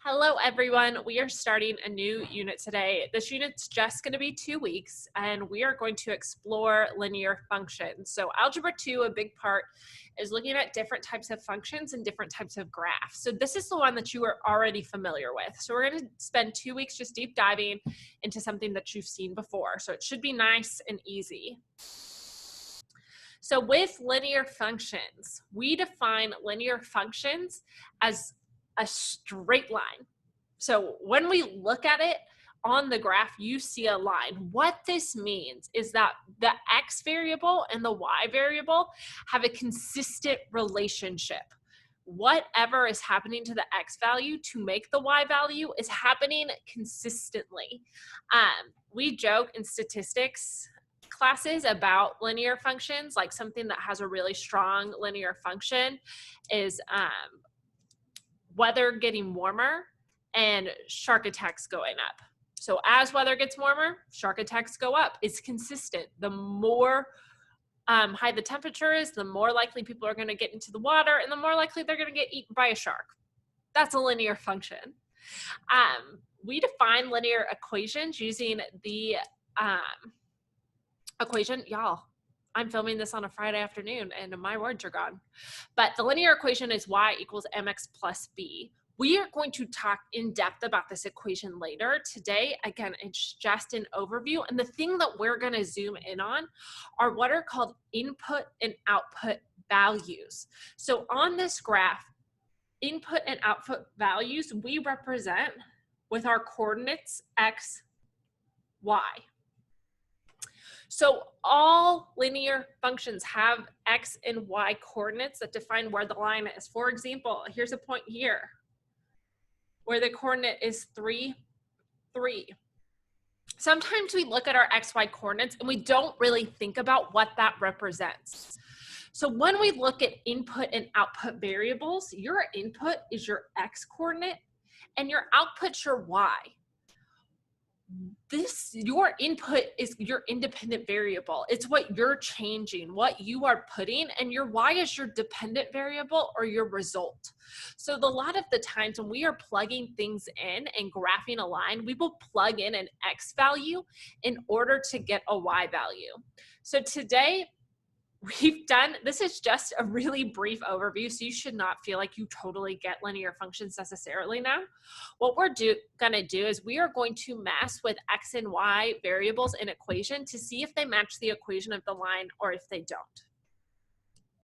Hello, everyone. We are starting a new unit today. This unit's just going to be 2 weeks, and we are going to explore linear functions. So Algebra 2, a big part, is looking at different types of functions and different types of graphs. So this is the one that you are already familiar with. So we're going to spend 2 weeks just deep diving into something that you've seen before. So it should be nice and easy. So with linear functions, we define linear functions as a straight line. So when we look at it on the graph, you see a line. What this means is that the x variable and the y variable have a consistent relationship. Whatever is happening to the x value to make the y value is happening consistently. We joke in statistics classes about linear functions, like something that has a really strong linear function is weather getting warmer and shark attacks going up. So as weather gets warmer, shark attacks go up. It's consistent. The more high the temperature is, the more likely people are going to get into the water, and the more likely they're going to get eaten by a shark. That's a linear function. We define linear equations using the equation, y'all. I'm filming this on a Friday afternoon and my words are gone. But the linear equation is y equals mx plus b. We are going to talk in depth about this equation later. Today, again, it's just an overview. And the thing that we're going to zoom in on are what are called input and output values. So on this graph, input and output values we represent with our coordinates x, y. So all linear functions have x and y coordinates that define where the line is. For example, here's a point here where the coordinate is 3, 3. Sometimes we look at our xy coordinates and we don't really think about what that represents. So when we look at input and output variables, your input is your x coordinate and your output's your y. Your input is your independent variable. It's what you're changing, what you are putting, and your y is your dependent variable or your result. So a lot of the times when we are plugging things in and graphing a line, we will plug in an x value in order to get a y value. So today, this is just a really brief overview, so you should not feel like you totally get linear functions necessarily now. What we're gonna do is we are going to mess with x and y variables in equation to see if they match the equation of the line or if they don't.